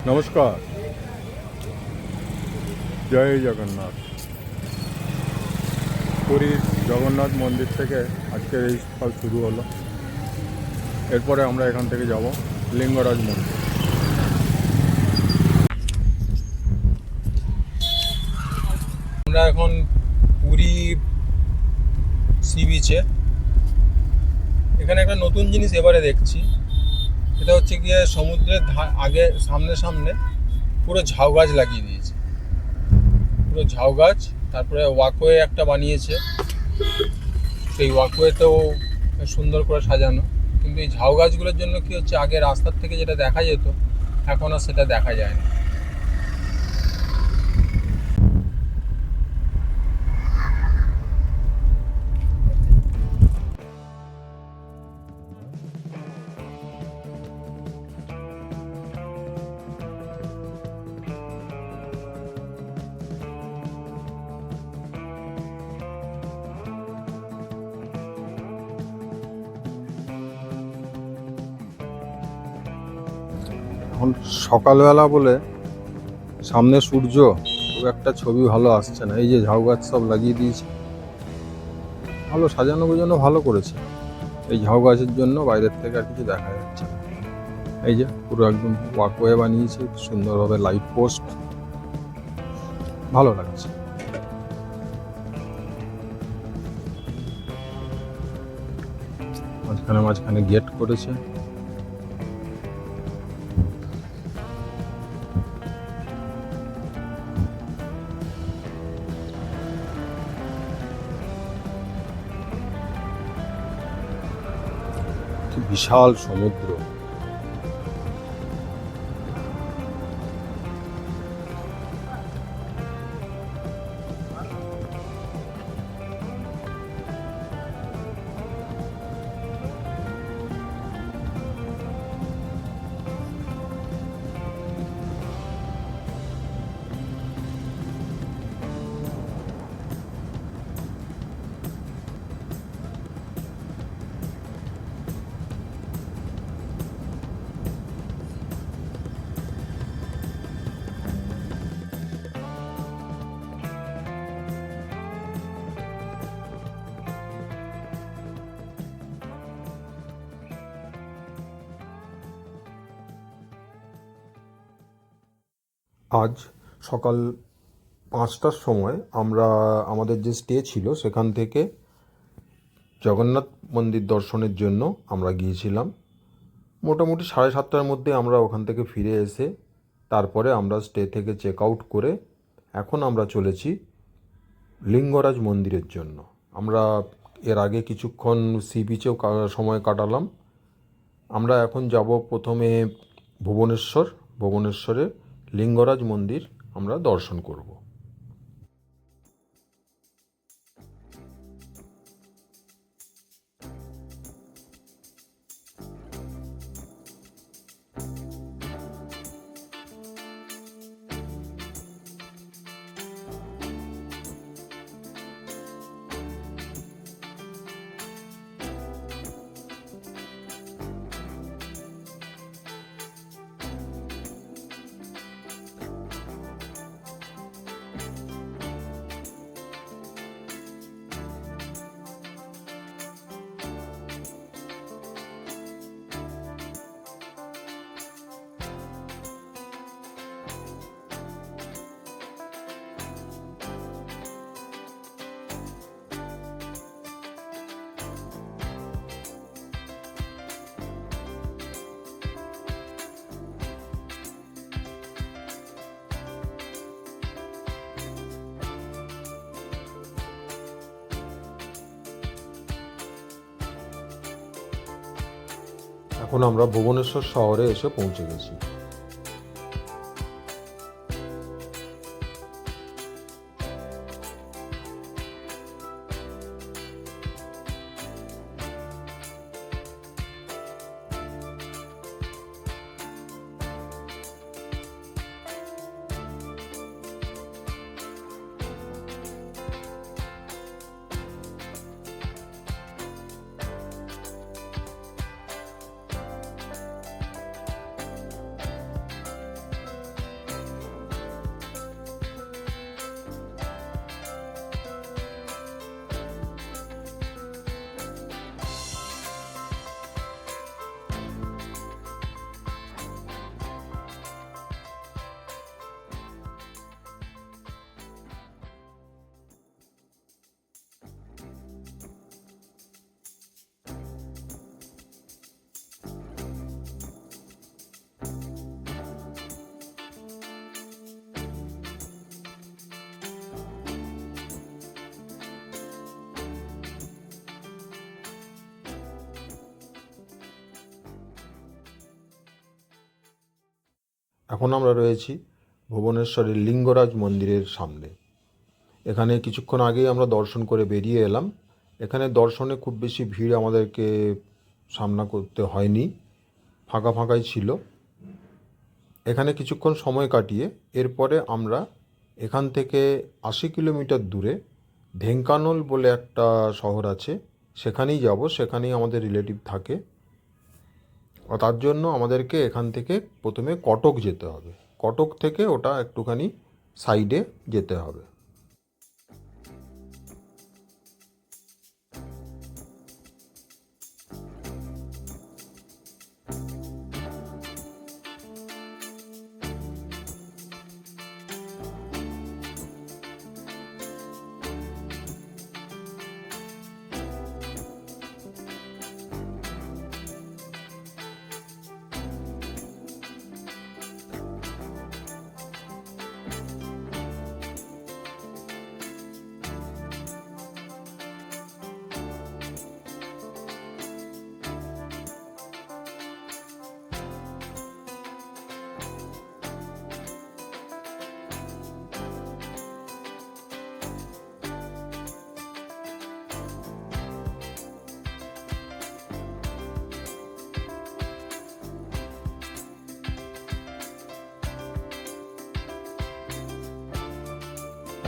নমস্কার, জয় জগন্নাথ। পুরীর জগন্নাথ মন্দির থেকে আজকের এই সকাল শুরু হলো। এরপরে আমরা এখান থেকে যাব লিঙ্গরাজ মন্দির। আমরা এখন পুরী সি বিচে। এখানে একটা নতুন জিনিস এবারে দেখছি, এটা হচ্ছে গিয়ে সমুদ্রের আগে সামনে সামনে পুরো ঝাউ গাছ লাগিয়ে দিয়েছে, পুরো ঝাউ গাছ। তারপরে ওয়াকওয়ে একটা বানিয়েছে, সেই ওয়াকওয়েতেও সুন্দর করে সাজানো। কিন্তু এই ঝাউ গাছগুলোর জন্য কি হচ্ছে, আগে রাস্তার থেকে যেটা দেখা যেত এখন আর সেটা দেখা যায় না। এখন সকালবেলা বলে সামনে সূর্য, খুব একটা ছবি ভালো আসছে না। এই যে ঝাউ গাছ সব লাগিয়ে দিয়েছে, ভালো সাজানো গোজানো ভালো করেছে। এই ঝাউ গাছের জন্য বাইরের থেকে আর কিছু দেখা যাচ্ছে না। এই যে পুরো একদম ওয়াকওয়ে বানিয়েছে সুন্দরভাবে, লাইট পোস্ট, ভালো লাগছে। মাঝখানে মাঝখানে গেট করেছে। বিশাল সমুদ্র। আজ সকাল 5টার সময় আমরা আমাদের যে স্টে ছিল সেখান থেকে জগন্নাথ মন্দির দর্শনের জন্য আমরা গিয়েছিলাম। মোটামুটি 7:30টার মধ্যে আমরা ওখান থেকে ফিরে এসে তারপরে আমরা স্টে থেকে চেক আউট করে এখন আমরা চলেছি লিঙ্গরাজ মন্দিরের জন্য। আমরা এর আগে কিছুক্ষণ সি বিচেও সময় কাটালাম। আমরা এখন যাব প্রথমে ভুবনেশ্বরে লিঙ্গরাজ মন্দির আমরা দর্শন করব। এখন আমরা ভুবনেশ্বর শহরে এসে পৌঁছে গেছি। এখন আমরা রয়েছি ভুবনেশ্বরের লিঙ্গরাজ মন্দিরের সামনে। এখানে কিছুক্ষণ আগেই আমরা দর্শন করে বেরিয়ে এলাম। এখানে দর্শনে খুব বেশি ভিড় আমাদেরকে সামনা করতে হয়নি, ফাঁকা ফাঁকাই ছিল। এখানে কিছুক্ষণ সময় কাটিয়ে এরপরে আমরা এখান থেকে 80 কিলোমিটার দূরে ঢেঙ্কানল বলে একটা শহর আছে, সেখানেই যাব। সেখানেই আমাদের রিলেটিভ থাকে। তার জন্য আমাদেরকে এখান থেকে প্রথমে কটক যেতে হবে। কটক থেকে ওটা একটুখানি সাইডে যেতে হবে।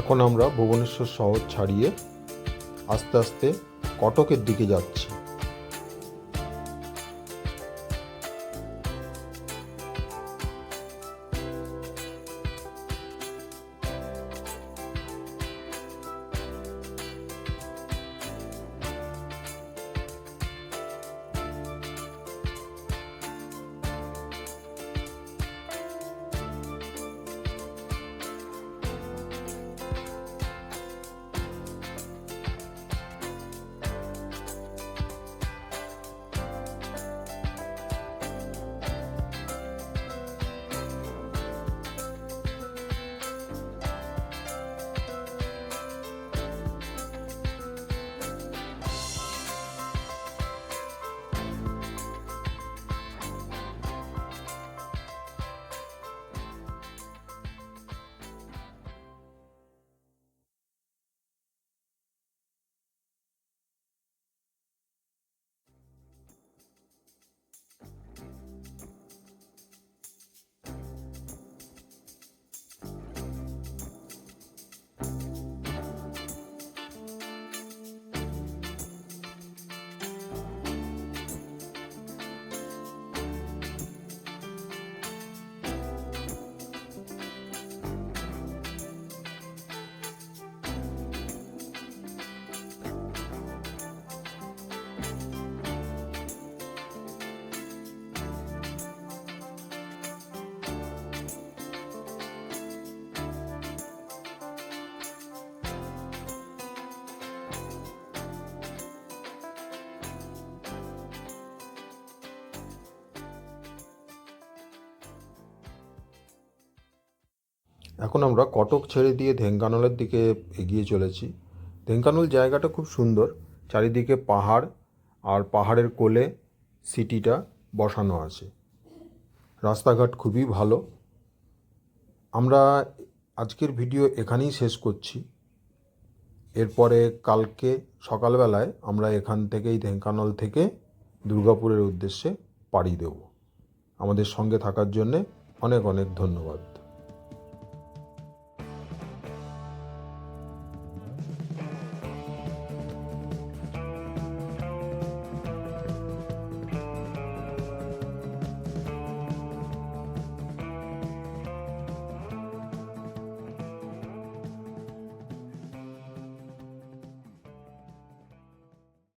এখন আমরা ভুবনেশ্বর শহর ছাড়িয়ে আস্তে আস্তে কটকের দিকে যাচ্ছি। এখন আমরা কটক ছেড়ে দিয়ে ঢেঙ্কানালের দিকে এগিয়ে চলেছি। ঢেঙ্কানাল জায়গাটা খুব সুন্দর, চারিদিকে পাহাড়, আর পাহাড়ের কোলে সিটিটা বসানো আছে। রাস্তাঘাট খুবই ভালো। আমরা আজকের ভিডিও এখানেই শেষ করছি। এরপরে কালকে সকালবেলায় আমরা এখান থেকেই ঢেঙ্কানাল থেকে দুর্গাপুরের উদ্দেশ্যে পাড়ি দেব। আমাদের সঙ্গে থাকার জন্যে অনেক অনেক ধন্যবাদ।